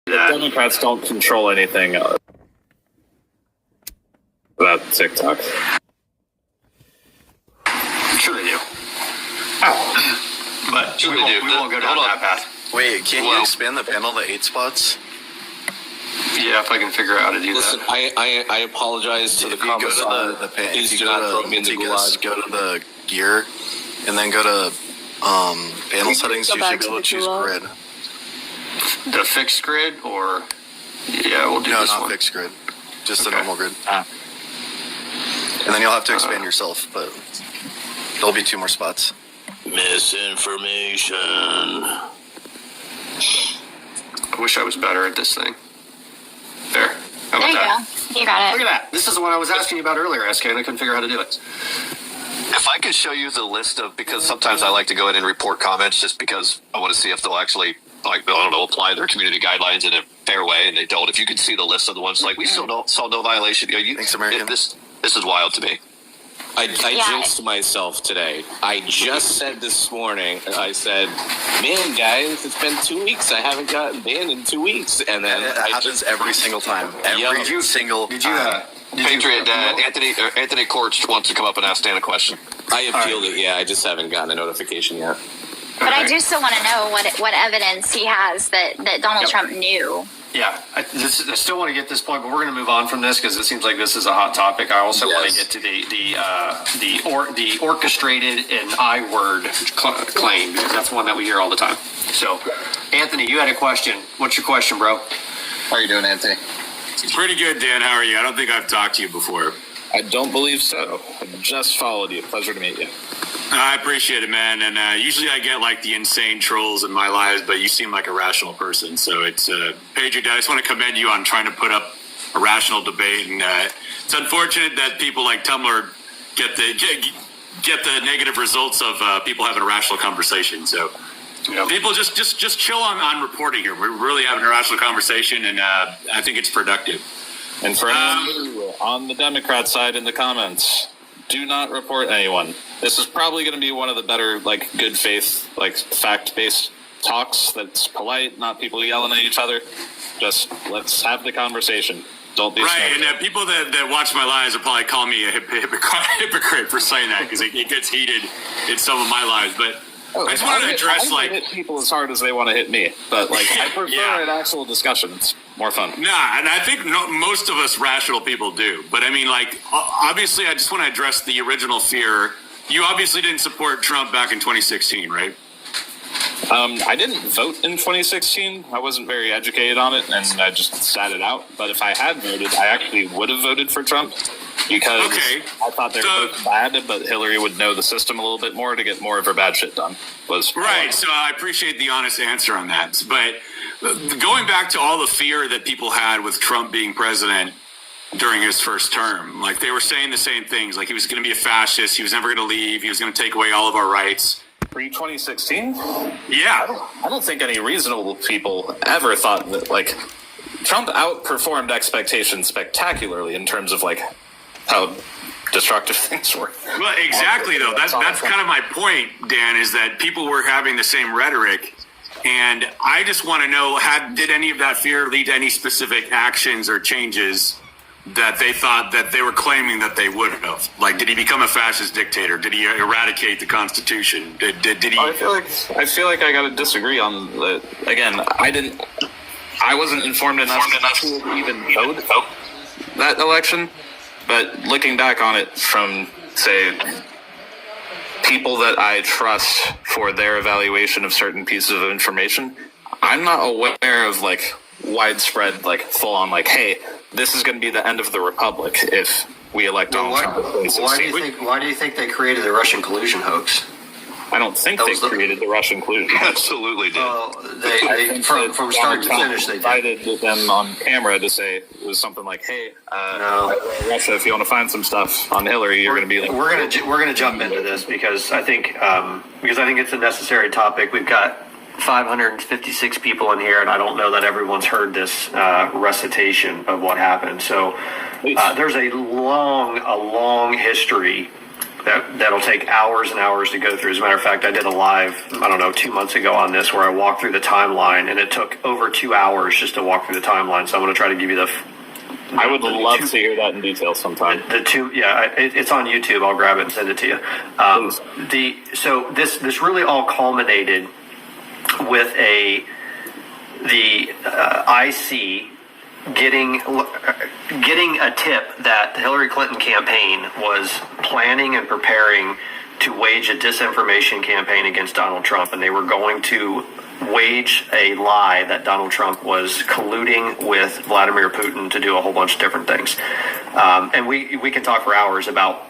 The Democrats don't control anything about TikTok. Sure they do. Oh. But sure we won't go down that path. Wait, can you expand the panel to 8 spots? Yeah, if I can figure out how to do Listen, that. I apologize to the comments. If you go to the gear and then go to panel settings, you should be able to choose grid. The fixed grid, or we'll do this one. No, not fixed grid, just the normal grid. And then you'll have to expand yourself, but there'll be 2 more spots. Misinformation. I wish I was better at this thing. There. How about There you that? go. You got it. Look at that. This is the one I was asking you about earlier, SK, and I couldn't figure out how to do it. If I could show you the list of, because sometimes I like to go in and report comments just because I want to see if they'll actually, like, I don't know, apply their community guidelines in a fair way, and they don't. If you could see the list of the ones, like, we still saw no violation. Thanks, American. This is wild to me. I jinxed myself today. I just said this morning, I said, man, guys, it's been 2 weeks. I haven't gotten banned in 2 weeks. And then it happens every single time. Every single time. Patriot Anthony Korch wants to come up and ask Dan a question. I appealed it, I just haven't gotten a notification yet. But I do still want to know what evidence he has that Donald Trump knew. Yeah, I still want to get this point, but we're going to move on from this because it seems like this is a hot topic. I also want to get to the orchestrated and I word claim, because that's one that we hear all the time. So, Anthony, you had a question. What's your question, bro? How are you doing, Anthony? Pretty good, Dan. How are you? I don't think I've talked to you before. I don't believe so. I just followed you. Pleasure to meet you. I appreciate it, man. And usually I get like the insane trolls in my lives, but you seem like a rational person. So it's Patriot, I just want to commend you on trying to put up a rational debate. And it's unfortunate that people like Tumblr get the negative results of people having a rational conversation. So people just chill on reporting here. We're really having a rational conversation, and I think it's productive. And for anyone on the Democrat side in the comments, do not report anyone. This is probably going to be one of the better, like, good faith, like, fact-based talks that's polite, not people yelling at each other. Just let's have the conversation. Don't be right. And people that watch my lives will probably call me a hypocrite for saying that, because it gets heated in some of my lives. But I just wanted to address, I hit people as hard as they want to hit me, but like I prefer an actual discussion. It's more fun. Nah, and I think most of us rational people do. But I mean, like, obviously, I just want to address the original fear. You obviously didn't support Trump back in 2016, right? I didn't vote in 2016. I wasn't very educated on it, and I just sat it out. But if I had voted, I actually would have voted for Trump, because I thought they were both bad, but Hillary would know the system a little bit more to get more of her bad shit done. Right, so I appreciate the honest answer on that. But going back to all the fear that people had with Trump being president during his first term, like they were saying the same things, like he was going to be a fascist, he was never going to leave, he was going to take away all of our rights. Pre-2016? Yeah. I don't think any reasonable people ever thought that, like, Trump outperformed expectations spectacularly in terms of, like, how destructive things were. Well, exactly, though. That's kind of my point, Dan, is that people were having the same rhetoric, and I just want to know, did any of that fear lead to any specific actions or changes that they thought that they were claiming that they would have? Like, did he become a fascist dictator? Did he eradicate the Constitution? Did he? I feel like I got to disagree on the. Again, I wasn't informed enough to even vote that election. But looking back on it from, say, people that I trust for their evaluation of certain pieces of information, I'm not aware of, like, widespread, like, full-on, like, hey, this is going to be the end of the republic if we elect Donald Trump. Why do you think they created the Russian collusion hoax? I don't think they created the Russian collusion. Absolutely did. They from start to finish, they invited them on camera to say it was something like, "Hey, Russia, if you want to find some stuff on Hillary, you're going to be like." We're going to jump into this because I think it's a necessary topic. We've got 556 people in here, and I don't know that everyone's heard this recitation of what happened. So there's a long history that'll take hours and hours to go through. As a matter of fact, I did a live, 2 months ago on this where I walked through the timeline, and it took over 2 hours just to walk through the timeline. So I'm going to try to give you I would love to hear that in detail sometime. It's on YouTube. I'll grab it and send it to you. So this really all culminated with the IC getting a tip that the Hillary Clinton campaign was planning and preparing to wage a disinformation campaign against Donald Trump, and they were going to wage a lie that Donald Trump was colluding with Vladimir Putin to do a whole bunch of different things. And we can talk for hours about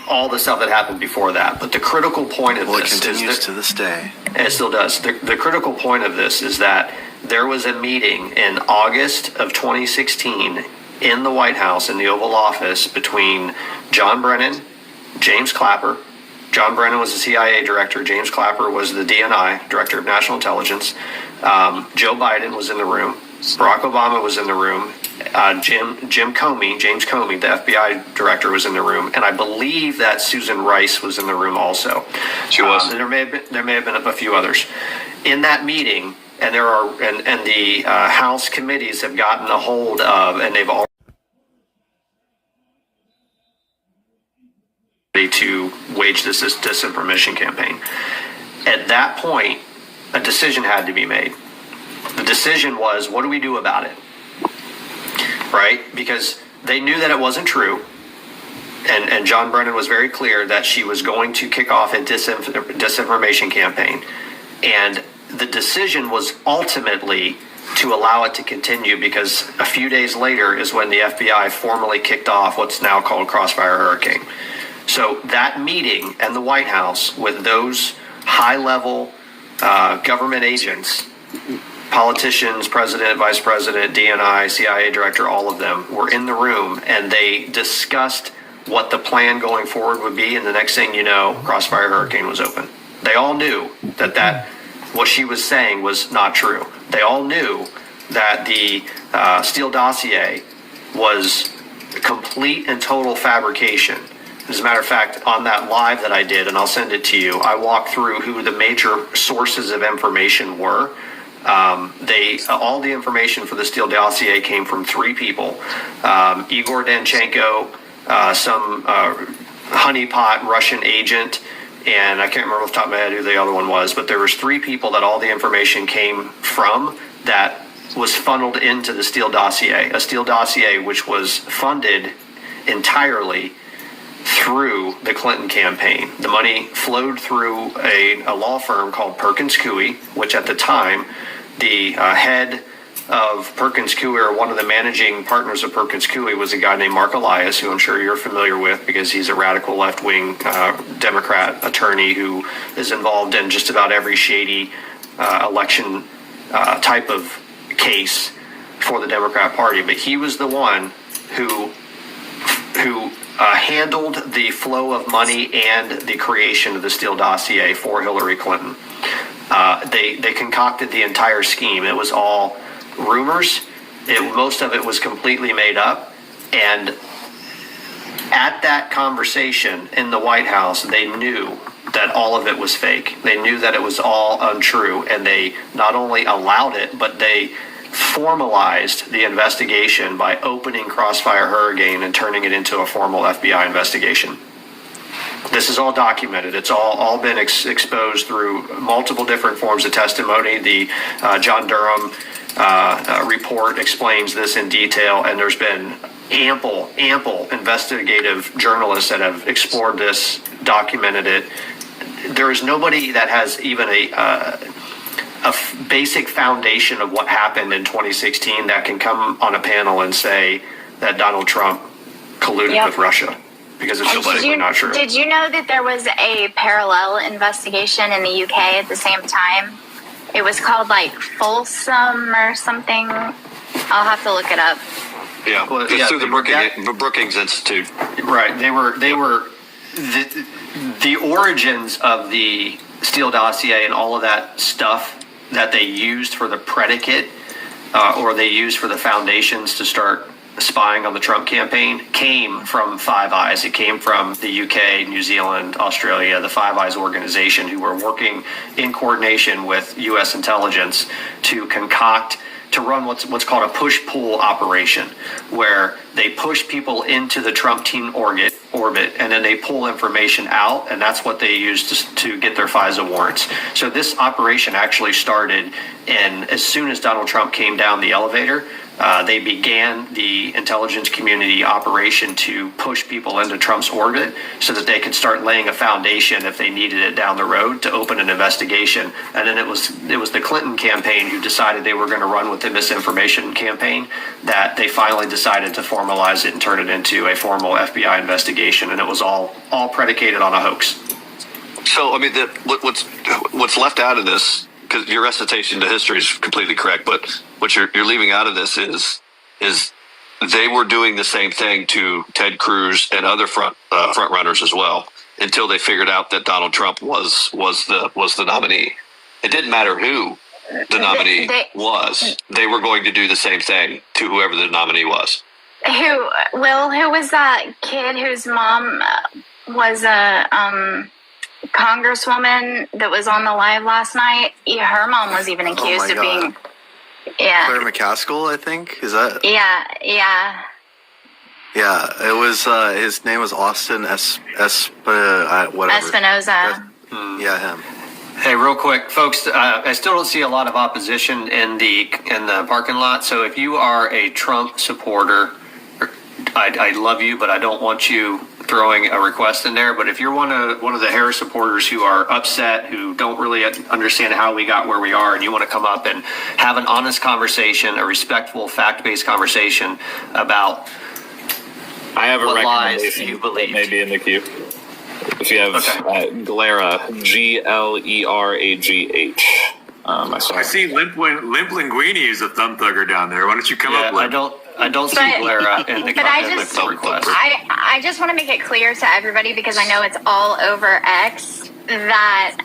all the stuff that happened before that. But the critical point of this continues to this day. It still does. The critical point of this is that there was a meeting in August of 2016 in the White House, in the Oval Office, between John Brennan, James Clapper. John Brennan was the CIA director. James Clapper was the DNI, Director of National Intelligence. Joe Biden was in the room. Barack Obama was in the room. James Comey, the FBI director, was in the room, and I believe that Susan Rice was in the room also. She was. There may have been a few others in that meeting, and the House committees have gotten a hold of, and they've already to wage this disinformation campaign. At that point, a decision had to be made. The decision was, what do we do about it? Right? Because they knew that it wasn't true. And John Brennan was very clear that she was going to kick off a disinformation campaign. And the decision was ultimately to allow it to continue, because a few days later is when the FBI formally kicked off what's now called Crossfire Hurricane. So that meeting and the White House with those high-level government agents, politicians, president, vice president, DNI, CIA director, all of them were in the room, and they discussed what the plan going forward would be. And the next thing you know, Crossfire Hurricane was open. They all knew that what she was saying was not true. They all knew that the Steele dossier was complete and total fabrication. As a matter of fact, on that live that I did, and I'll send it to you, I walked through who the major sources of information were. All the information for the Steele dossier came from three people: Igor Danchenko, some honeypot Russian agent, and I can't remember off the top of my head who the other one was, but there was three people that all the information came from that was funneled into the Steele dossier. A Steele dossier which was funded entirely through the Clinton campaign. The money flowed through a law firm called Perkins Coie, which at the time, the head of Perkins Coie, or one of the managing partners of Perkins Coie, was a guy named Mark Elias, who I'm sure you're familiar with because he's a radical left-wing Democrat attorney who is involved in just about every shady election type of case for the Democrat Party. But he was the one who handled the flow of money and the creation of the Steele dossier for Hillary Clinton. They concocted the entire scheme. It was all rumors. Most of it was completely made up. And at that conversation in the White House, they knew that all of it was fake. They knew that it was all untrue. And they not only allowed it, but they formalized the investigation by opening Crossfire Hurricane and turning it into a formal FBI investigation. This is all documented. It's all been exposed through multiple different forms of testimony. The John Durham report explains this in detail, and there's been ample investigative journalists that have explored this, documented it. There is nobody that has even a basic foundation of what happened in 2016 that can come on a panel and say that Donald Trump colluded with Russia, because it's just simply not true. Did you know that there was a parallel investigation in the UK at the same time? It was called like Folsom or something. I'll have to look it up. Yeah, Well, it's through the Brookings Institute. Right. They were the origins of the Steele dossier and all of that stuff that they used for the predicate, or they used for the foundations to start spying on the Trump campaign came from Five Eyes. It came from the UK, New Zealand, Australia, the Five Eyes organization, who were working in coordination with U.S. intelligence to run what's called a push-pull operation, where they push people into the Trump team orbit, and then they pull information out, and that's what they use to get their FISA warrants. So this operation actually started as soon as Donald Trump came down the elevator. They began the intelligence community operation to push people into Trump's orbit so that they could start laying a foundation if they needed it down the road to open an investigation. And then it was the Clinton campaign who decided they were going to run with the misinformation campaign, that they finally decided to formalize it and turn it into a formal FBI investigation. And it was all predicated on a hoax. So, I mean, what's left out of this, because your recitation to history is completely correct, but what you're leaving out of this is they were doing the same thing to Ted Cruz and other front runners as well, until they figured out that Donald Trump was the nominee. It didn't matter who the nominee was; they were going to do the same thing to whoever the nominee was. Who was that kid whose mom was a congresswoman that was on the live last night? Her mom was even accused of being. Yeah. Claire McCaskill, I think. Is that? Yeah. Yeah, it was. His name was Austin whatever. Espinoza. Yeah, him. Hey, real quick, folks, I still don't see a lot of opposition in the parking lot. So if you are a Trump supporter, I love you, but I don't want you throwing a request in there. But if you're one of the Harris supporters who are upset, who don't really understand how we got where we are, and you want to come up and have an honest conversation, a respectful, fact-based conversation about I have a what lies recommendation you believe. maybe in the queue. If you have Glera, Gleragh. I see Limp Linguini is a thumb thugger down there. Why don't you come up with? I don't see Glera in the request. I just want to make it clear to everybody, because I know it's all over X, that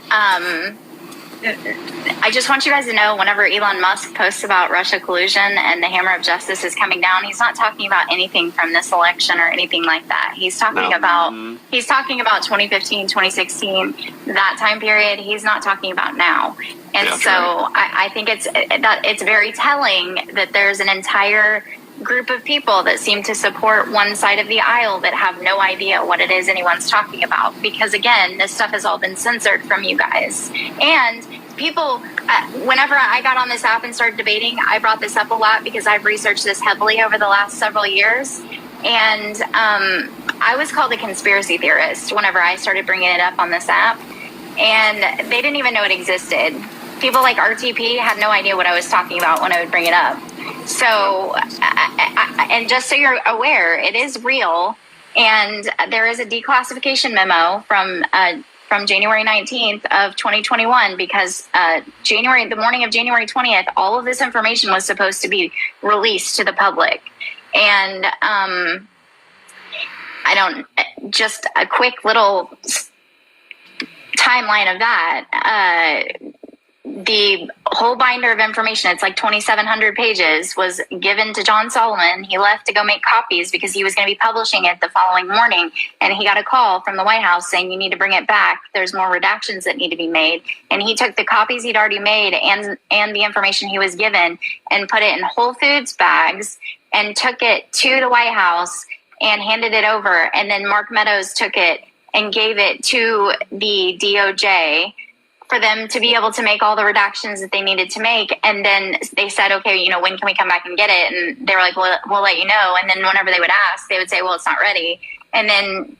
I just want you guys to know, whenever Elon Musk posts about Russia collusion and the hammer of justice is coming down, he's not talking about anything from this election or anything like that. He's talking about 2015, 2016, that time period. He's not talking about now. And I think it's very telling that there's an entire group of people that seem to support one side of the aisle that have no idea what it is anyone's talking about, because again, this stuff has all been censored from you guys. And people, whenever I got on this app and started debating, I brought this up a lot because I've researched this heavily over the last several years, and I was called a conspiracy theorist whenever I started bringing it up on this app, and they didn't even know it existed. People like RTP had no idea what I was talking about when I would bring it up. So, and just so you're aware, it is real, and there is a declassification memo from January 19th of 2021, because the morning of January 20th, all of this information was supposed to be released to the public. And just a quick little timeline of that. The whole binder of information, it's like 2,700 pages, was given to John Solomon. He left to go make copies because he was going to be publishing it the following morning. And he got a call from the White House saying, you need to bring it back. There's more redactions that need to be made. And he took the copies he'd already made and the information he was given and put it in Whole Foods bags and took it to the White House and handed it over. And then Mark Meadows took it and gave it to the DOJ for them to be able to make all the redactions that they needed to make. And then they said, okay, when can we come back and get it? And they were like, well, we'll let you know. And then whenever they would ask, they would say, well, it's not ready. And then,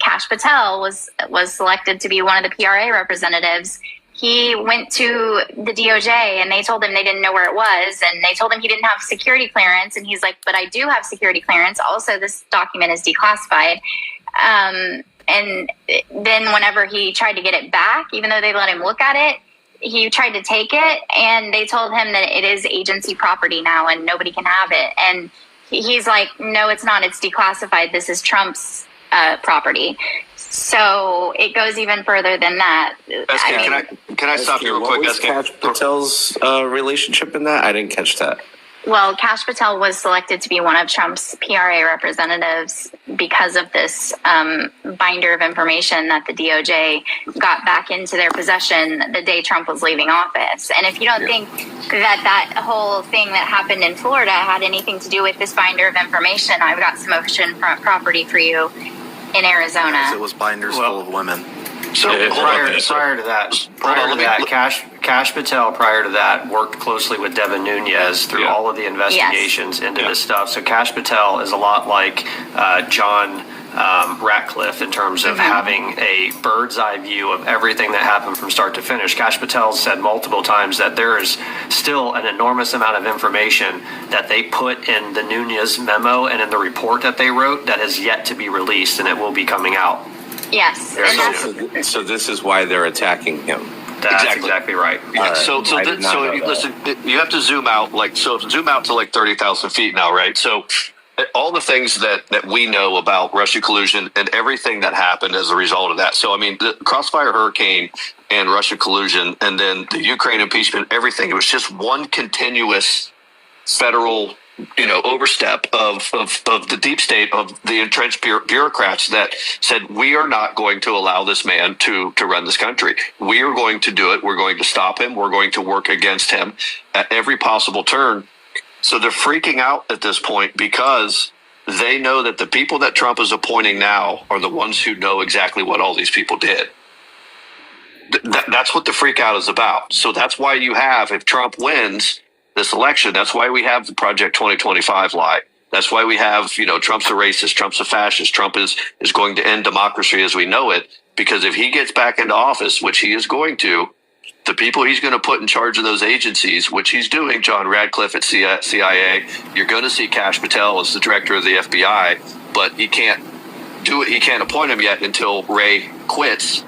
Kash Patel was selected to be one of the PRA representatives. He went to the DOJ and they told him they didn't know where it was. And they told him he didn't have security clearance. And he's like, but I do have security clearance. Also, this document is declassified. And then whenever he tried to get it back, even though they let him look at it, he tried to take it, and they told him that it is agency property now and nobody can have it. And he's like, no, it's not. It's declassified. This is Trump's property. So it goes even further than that. Can I stop you real quick? What was Kash Patel's relationship in that? I didn't catch that. Well, Kash Patel was selected to be one of Trump's PRA representatives because of this binder of information that the DOJ got back into their possession the day Trump was leaving office. And if you don't think that whole thing that happened in Florida had anything to do with this binder of information, I've got some oceanfront property for you in Arizona. It was binders full of women. So prior to that, Kash Patel prior to that worked closely with Devin Nunes through all of the investigations into this stuff. So Kash Patel is a lot like John Ratcliffe in terms of having a bird's eye view of everything that happened from start to finish. Kash Patel said multiple times that there is still an enormous amount of information that they put in the Nunes memo and in the report that they wrote that has yet to be released, and it will be coming out. Yes. So this is why they're attacking him. That's exactly right. Yeah, so listen, you have to zoom out zoom out to like 30,000 feet now, right? So all the things that we know about Russia collusion and everything that happened as a result of that. So, I mean, the Crossfire Hurricane and Russia collusion and then the Ukraine impeachment, everything, it was just one continuous federal overstep of the deep state, of the entrenched bureaucrats that said, we are not going to allow this man to run this country. We are going to do it. We're going to stop him. We're going to work against him at every possible turn. So they're freaking out at this point because they know that the people that Trump is appointing now are the ones who know exactly what all these people did. That's what the freak out is about. So that's why you have, if Trump wins this election, that's why we have the Project 2025 lie. That's why we have, Trump's a racist, Trump's a fascist, Trump is going to end democracy as we know it. Because if he gets back into office, which he is going to, the people he's going to put in charge of those agencies, which he's doing, John Radcliffe at CIA, you're going to see Kash Patel as the director of the FBI, but he can't do it. He can't appoint him yet until Wray quits.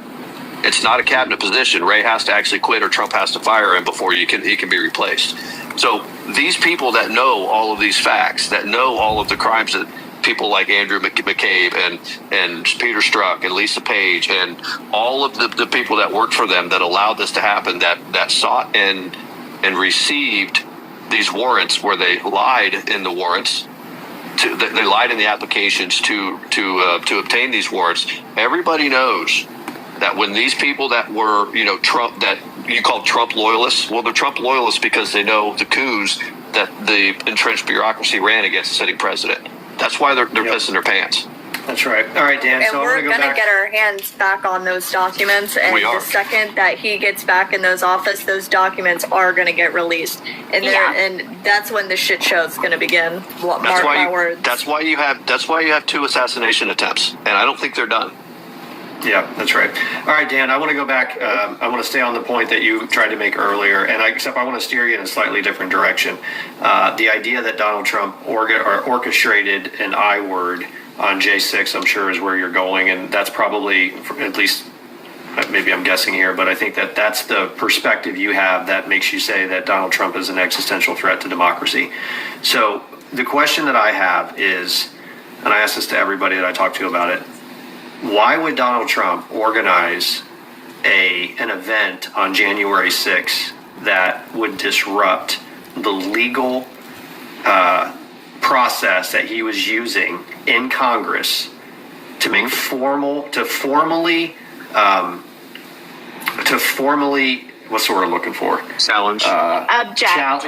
It's not a cabinet position. Wray has to actually quit or Trump has to fire him before he can be replaced. So these people that know all of these facts, that know all of the crimes that people like Andrew McCabe and Peter Strzok and Lisa Page and all of the people that worked for them that allowed this to happen, that sought and received these warrants where they lied in the warrants, they lied in the applications to obtain these warrants. Everybody knows that when these people that were, Trump, that you call Trump loyalists, well, they're Trump loyalists because they know the coups that the entrenched bureaucracy ran against the sitting president. That's why they're pissing their pants. That's right. All right, Dan. And so we're going to get our hands back on those documents. And the second that he gets back in those office, those documents are going to get released. And and that's when the shit show is going to begin. Mark my words. That's why you have 2 assassination attempts, and I don't think they're done. Yeah, that's right. All right, Dan, I want to go back. I want to stay on the point that you tried to make earlier, and except I want to steer you in a slightly different direction. The idea that Donald Trump orchestrated an I word on J6, I'm sure, is where you're going, and that's probably, at least, maybe I'm guessing here, but I think that that's the perspective you have that makes you say that Donald Trump is an existential threat to democracy. So the question that I have is, and I ask this to everybody that I talk to about it, why would Donald Trump organize an event on January 6th that would disrupt the legal process that he was using in Congress to make formally what's the word I'm looking for? Challenge. Object.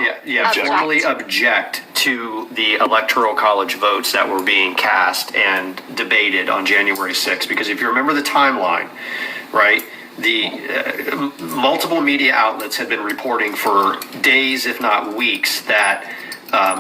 Formally object to the Electoral College votes that were being cast and debated on January 6th. Because if you remember the timeline, right, the multiple media outlets had been reporting for days, if not weeks, that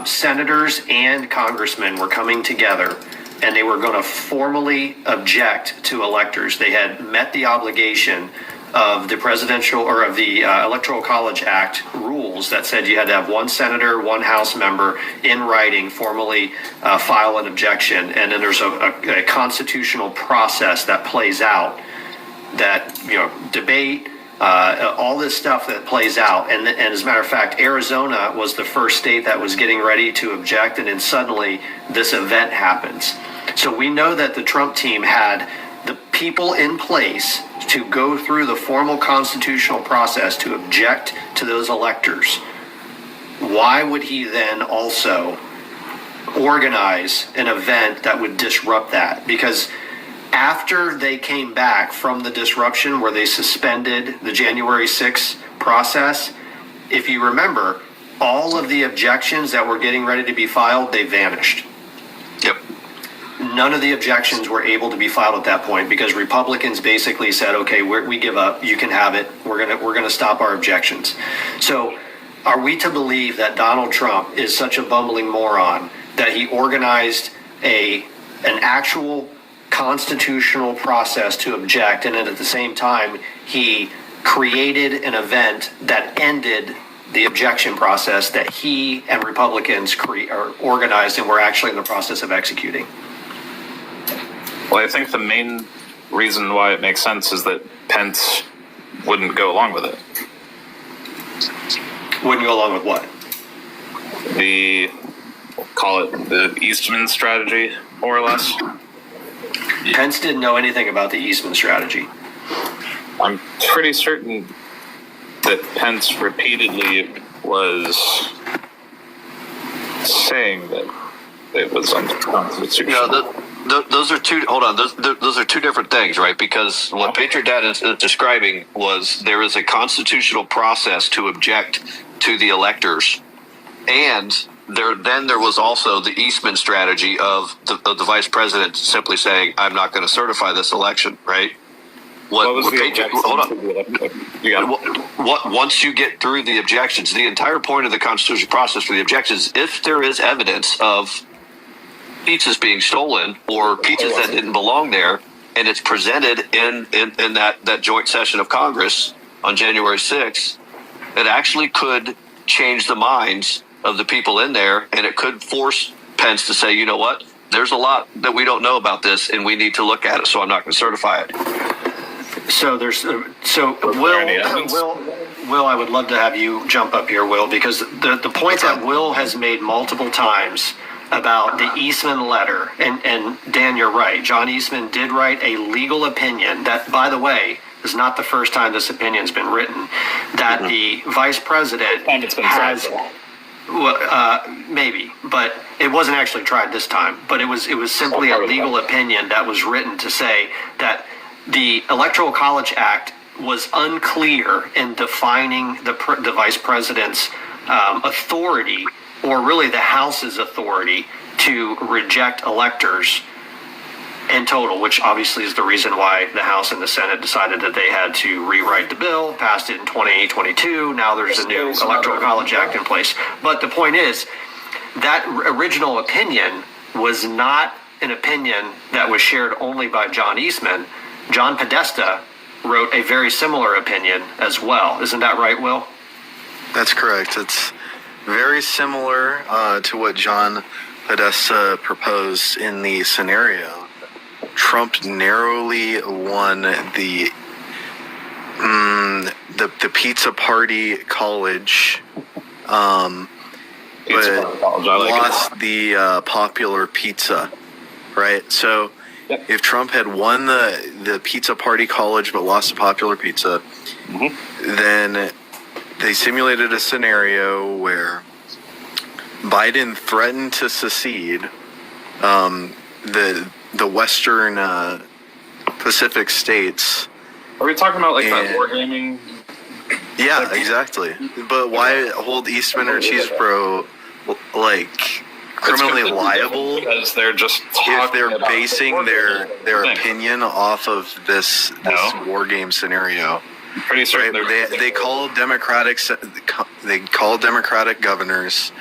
senators and congressmen were coming together and they were going to formally object to electors. They had met the obligation of the presidential or of the Electoral College Act rules that said you had to have one senator, one House member in writing formally file an objection. And then there's a constitutional process that plays out that, debate, all this stuff that plays out. And as a matter of fact, Arizona was the first state that was getting ready to object. And then suddenly this event happens. So we know that the Trump team had the people in place to go through the formal constitutional process to object to those electors. why would he then also organize an event that would disrupt that? Because after they came back from the disruption where they suspended the January 6th process, if you remember, all of the objections that were getting ready to be filed, they vanished. Yep. None of the objections were able to be filed at that point because Republicans basically said, okay, we give up, you can have it, we're gonna stop our objections. So are we to believe that Donald Trump is such a bumbling moron that he organized an actual constitutional process to object, and then at the same time he created an event that ended the objection process that he and Republicans organized and were actually in the process of executing? Well, I think the main reason why it makes sense is that Pence wouldn't go along with it. Wouldn't go along with what? Call it the Eastman strategy, more or less. Pence didn't know anything about the Eastman strategy. I'm pretty certain that Pence repeatedly was saying that it was unconstitutional. No, those are two. Hold on, those are two different things, right? Because what Patriot Dad is describing was there is a constitutional process to object to the electors, and there was also the Eastman strategy of the vice president simply saying, "I'm not going to certify this election," right? What was the objection? Hold on. Once you get through the objections, the entire point of the constitutional process for the objections, if there is evidence of pizzas being stolen or pizzas that didn't belong there, and it's presented in that joint session of Congress on January 6th, it actually could change the minds of the people in there, and it could force Pence to say, you know what, there's a lot that we don't know about this, and we need to look at it, so I'm not going to certify it. So Will, I would love to have you jump up here, Will, because the point that Will has made multiple times about the Eastman letter, and Dan, you're right. John Eastman did write a legal opinion that, by the way, is not the first time this opinion's been written, that the vice president has... maybe, but it wasn't actually tried this time. But it was simply a legal opinion that was written to say that the Electoral College Act was unclear in defining the vice president's authority, or really the House's authority, to reject electors in total, which obviously is the reason why the House and the Senate decided that they had to rewrite the bill, passed it in 2022. Now there's a new Electoral College Act in place. But the point is, that original opinion was not an opinion that was shared only by John Eastman. John Podesta wrote a very similar opinion as well. Isn't that right, Will? That's correct. It's very similar to what John Podesta proposed in the scenario. Trump narrowly won the Pizza Party College, but lost the popular pizza, right? So if Trump had won the Pizza Party College but lost the popular pizza, then they simulated a scenario where Biden threatened to secede the Western Pacific states. Are we talking about like that wargaming? Yeah, exactly. But why hold Eastman or Cheesebro like criminally liable? Because they're just if they're basing their opinion off of this war game scenario. Pretty certain right? They called Democratic governors.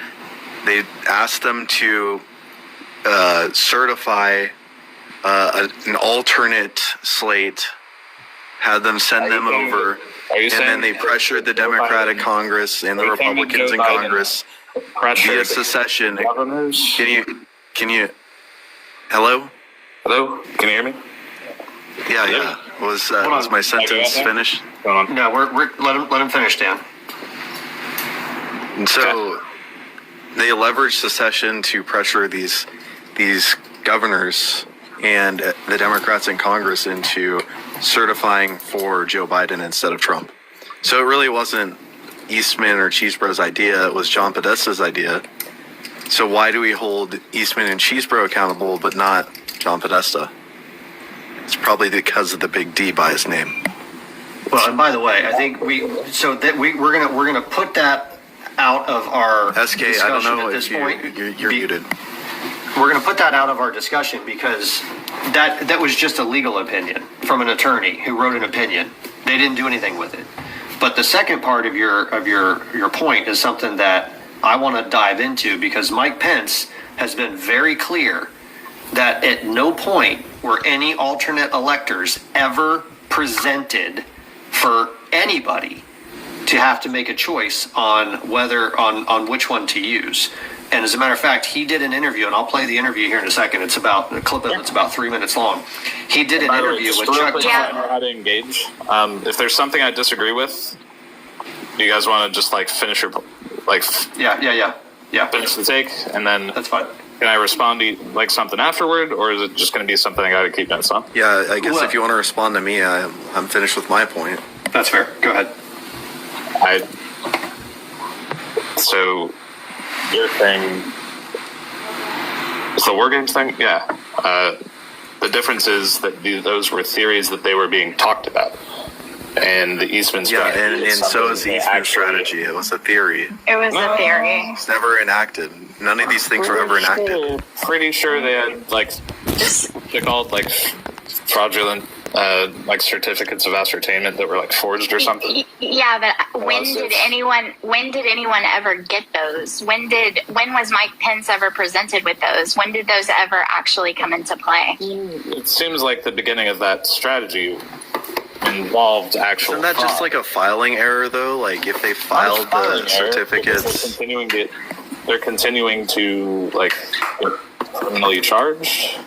They asked them to certify an alternate slate, had them send them over, and then they pressured the Democratic Congress and the Republicans in Congress via secession. Can you? Hello? Hello? Can you hear me? Yeah. Was my sentence finished? No, let him finish, Dan. And so they leveraged secession to pressure these governors and the Democrats in Congress into certifying for Joe Biden instead of Trump. So it really wasn't Eastman or Cheesebro's idea. It was John Podesta's idea. So why do we hold Eastman and Cheesebro accountable, but not John Podesta? It's probably because of the big D by his name. Well, and by the way, I think we're gonna put that out of our SK, I don't discussion know at this if point. you're muted. We're going to put that out of our discussion because that was just a legal opinion from an attorney who wrote an opinion. They didn't do anything with it. But the second part of your point is something that I want to dive into, because Mike Pence has been very clear that at no point were any alternate electors ever presented for anybody to have to make a choice on which one to use. And as a matter of fact, he did an interview, and I'll play the interview here in a second. It's about a clip that's about 3 minutes long. He did an interview with Chuck Todd. How to engage. If there's something I disagree with, do you guys want to just finish your Yeah. finish the take, and then That's fine. can I respond to something afterward, or is it just going to be something I got to keep notes on? Yeah, I guess if you want to respond to me, I'm finished with my point. That's fair. Go ahead. So your thing, it's the war games thing, yeah. The difference is that those were theories that they were being talked about, and the Eastman strategy. Yeah, and so is the Eastman strategy. It was a theory. It was a theory. It's never enacted. None of these things were ever enacted. Pretty sure they had they're called fraudulent certificates of ascertainment that were forged or something. Yeah, but when did anyone ever get those? When was Mike Pence ever presented with those? When did those ever actually come into play? It seems like the beginning of that strategy involved actual. Isn't that just a filing error though? If they filed the certificates, they're continuing to criminally charge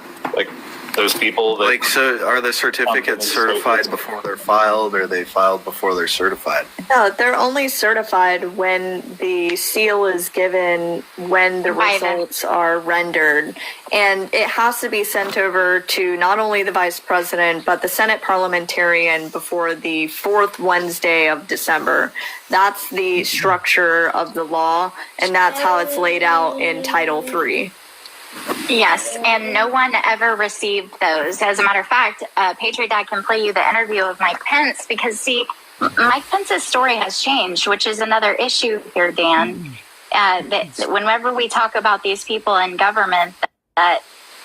those people that so are the certificates certified before they're filed, or are they filed before they're certified? No, they're only certified when the seal is given, when the results are rendered. And it has to be sent over to not only the vice president, but the Senate parliamentarian before the fourth Wednesday of December. That's the structure of the law, and that's how it's laid out in Title III. Yes, and no one ever received those. As a matter of fact, Patriot Dad can play you the interview of Mike Pence, because, see, Mike Pence's story has changed, which is another issue here, Dan. That whenever we talk about these people in government, that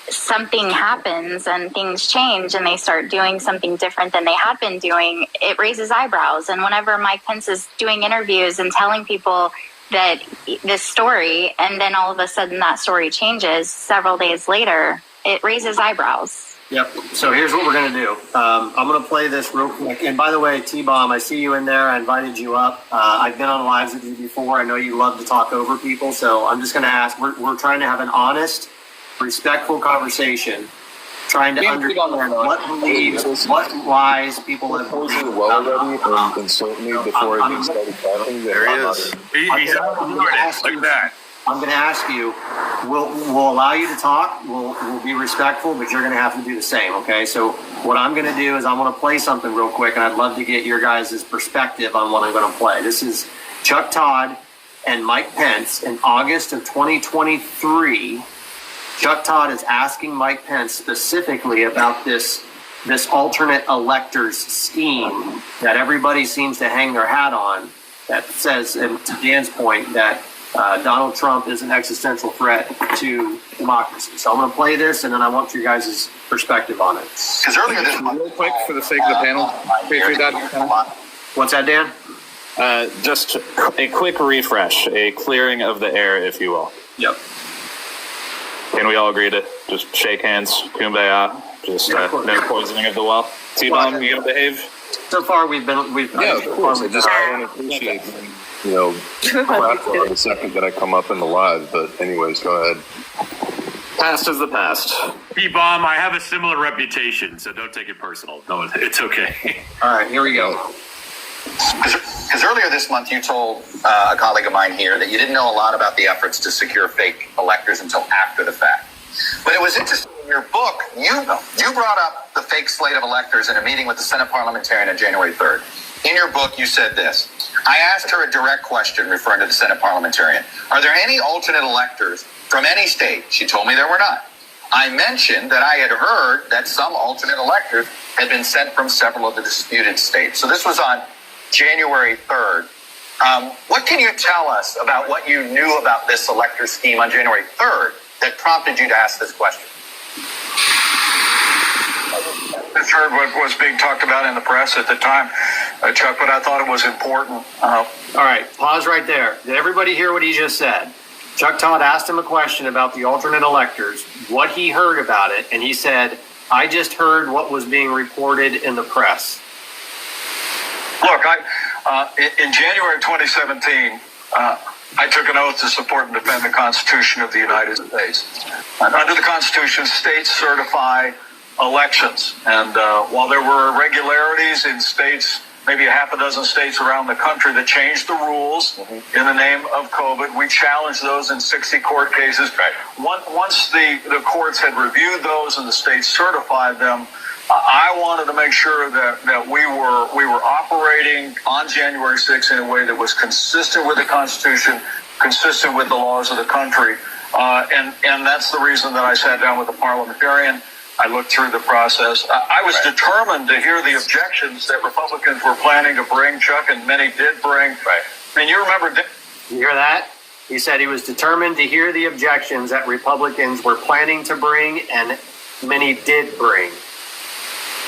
something happens and things change and they start doing something different than they had been doing, it raises eyebrows. And whenever Mike Pence is doing interviews and telling people that this story, and then all of a sudden that story changes several days later, it raises eyebrows. Yep. So here's what we're going to do. I'm going to play this real quick. And by the way, T-Bomb, I see you in there. I invited you up. I've been on lives with you before. I know you love to talk over people. So I'm just going to ask, we're trying to have an honest, respectful conversation, trying to understand what beliefs, what lies people have believed. Insult me before I even started talking. There he is. I'm going to ask you, we'll allow you to talk, we'll be respectful, but you're going to have to do the same, okay? So what I'm going to do is I'm going to play something real quick, and I'd love to get your guys' perspective on what I'm going to play. This is Chuck Todd and Mike Pence in August of 2023. Chuck Todd is asking Mike Pence specifically about this alternate electors scheme that everybody seems to hang their hat on, that says, and to Dan's point, that Donald Trump is an existential threat to democracy. So I'm going to play this, and then I want your guys' perspective on it. Because earlier this month, real quick for the sake of the panel, What's that, Dan? just a quick refresh, a clearing of the air, if you will. Yep. Can we all agree to just shake hands, kumbaya, just no poisoning of the well? T-Bomb, you gonna behave? So far, we've Yeah, of course. I don't appreciate crap for the second that I come up in the live. But anyways, go ahead. Past is the past. T-Bomb, I have a similar reputation, so don't take it personal. No, it's okay. All right, here we go. because earlier this month you told a colleague of mine here that you didn't know a lot about the efforts to secure fake electors until after the fact. But it was interesting in your book, you brought up the fake slate of electors in a meeting with the Senate parliamentarian on January 3rd. In your book, you said this. I asked her a direct question referring to the Senate parliamentarian. Are there any alternate electors from any state? She told me there were not. I mentioned that I had heard that some alternate electors had been sent from several of the disputed states. So this was on January 3rd. What can you tell us about what you knew about this elector scheme on January 3rd that prompted you to ask this question? I heard what was being talked about in the press at the time, Chuck, but I thought it was important. All right, pause right there. Did everybody hear what he just said? Chuck Todd asked him a question about the alternate electors, what he heard about it, and he said, I just heard what was being reported in the press. Look, in January of 2017, I took an oath to support and defend the Constitution of the United States. And under the Constitution, states certify elections. And while there were irregularities in states, maybe a half a dozen states around the country that changed the rules in the name of COVID, we challenged those in 60 court cases. Once the courts had reviewed those and the states certified them, I wanted to make sure that we were operating on January 6th in a way that was consistent with the Constitution, consistent with the laws of the country. And that's the reason that I sat down with the parliamentarian. I looked through the process. I was determined to hear the objections that Republicans were planning to bring, Chuck, and many did bring. I mean, you remember... You hear that? He said he was determined to hear the objections that Republicans were planning to bring, and many did bring.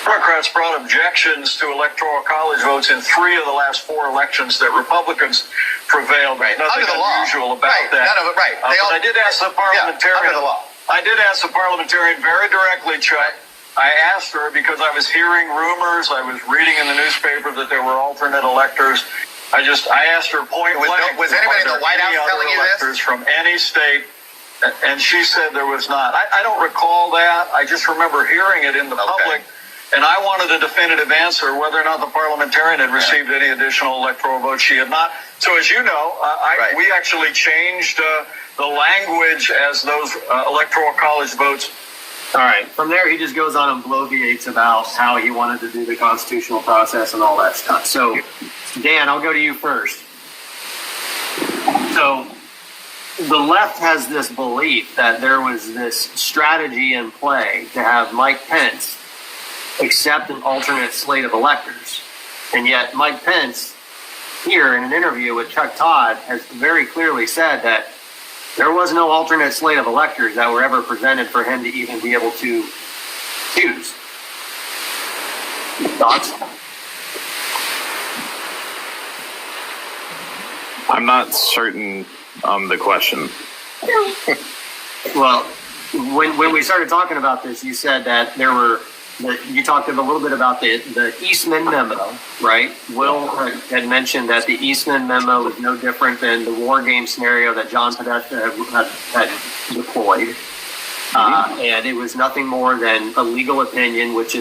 Democrats brought objections to electoral college votes in 3 of the last 4 elections that Republicans prevailed. Right. Nothing Under the law. unusual about that. None of it, right. But I did ask the parliamentarian. Under the law. I did ask the parliamentarian very directly, Chuck. I asked her because I was hearing rumors. I was reading in the newspaper that there were alternate electors. I asked her point blank. Was anybody in the White House telling you this? From any state. And she said there was not. I don't recall that. I just remember hearing it in the public. And I wanted a definitive answer whether or not the parliamentarian had received any additional electoral votes. She had not. So as you know, we actually changed the language as those electoral college votes. All right. From there, he just goes on and bloviates about how he wanted to do the constitutional process and all that stuff. So, Dan, I'll go to you first. So, the left has this belief that there was this strategy in play to have Mike Pence accept an alternate slate of electors. And yet Mike Pence, here in an interview with Chuck Todd, has very clearly said that there was no alternate slate of electors that were ever presented for him to even be able to choose. Thoughts? I'm not certain on the question. Well, when we started talking about this, you said that you talked a little bit about the Eastman memo, right? Will had mentioned that the Eastman memo is no different than the war game scenario that John Podesta had deployed. And it was nothing more than a legal opinion, which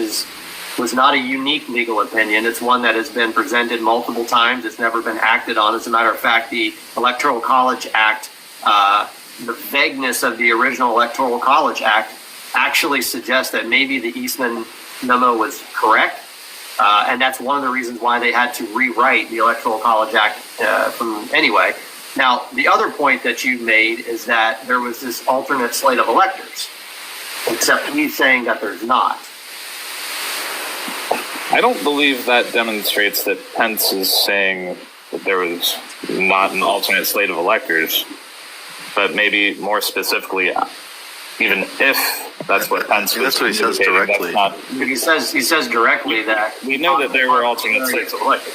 was not a unique legal opinion. It's one that has been presented multiple times. It's never been acted on. As a matter of fact, the Electoral College Act, the vagueness of the original Electoral College Act actually suggests that maybe the Eastman memo was correct. And that's one of the reasons why they had to rewrite the Electoral College Act anyway. Now, the other point that you made is that there was this alternate slate of electors, except he's saying that there's not. I don't believe that demonstrates that Pence is saying that there was not an alternate slate of electors, but maybe more specifically, even if that's what Pence was that's what he says directly. He says directly that we know that there were alternate slates of electors.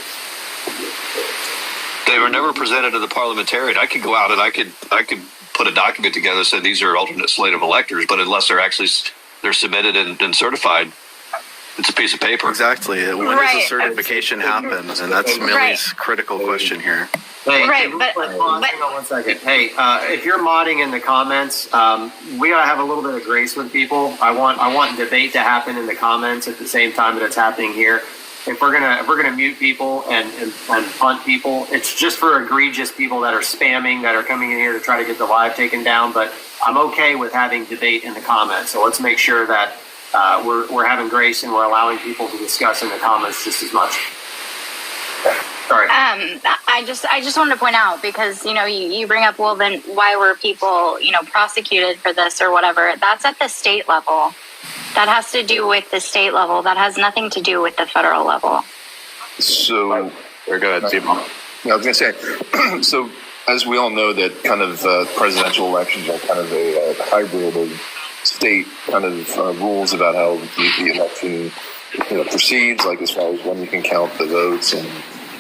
They were never presented to the parliamentarian. I could go out and I could put a document together that said these are alternate slate of electors, but unless they're submitted and certified, it's a piece of paper. Exactly. When does the certification happen? And that's Millie's critical question here. Hey, Right, but- hang on 1 second. Hey, if you're modding in the comments, we gotta have a little bit of grace with people. I want debate to happen in the comments at the same time that it's happening here. if we're gonna mute people and punt people, it's just for egregious people that are spamming, that are coming in here to try to get the live taken down. But I'm okay with having debate in the comments. So let's make sure that we're having grace and we're allowing people to discuss in the comments just as much. Sorry. I just wanted to point out, because you bring up, well, then why were people prosecuted for this or whatever? That's at the state level. That has to do with the state level. That has nothing to do with the federal level. So, We're good. I was going to say, so as we all know, that kind of presidential elections are kind of a hybrid of state kind of rules about how the election proceeds, like as far as when you can count the votes and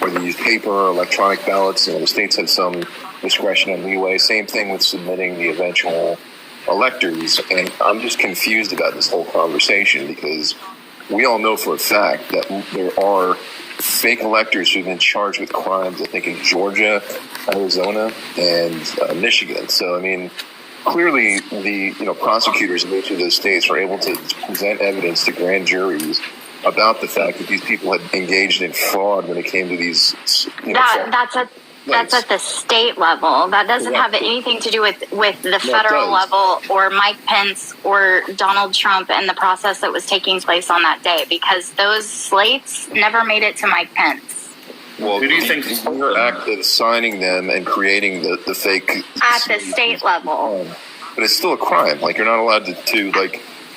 whether you use paper or electronic ballots. The states have some discretion and leeway. Same thing with submitting the eventual electors. And I'm just confused about this whole conversation, because we all know for a fact that there are fake electors who've been charged with crimes, I think, in Georgia, Arizona, and Michigan. So, I mean, clearly the prosecutors in each of those states are able to present evidence to grand juries about the fact that these people had engaged in fraud when it came to these. That's at the state level. That doesn't have anything to do with the federal level or Mike Pence or Donald Trump and the process that was taking place on that day, because those slates never made it to Mike Pence. Well, who do you think your act of signing them and creating the fake at the state level? But it's still a crime. Like, you're not allowed to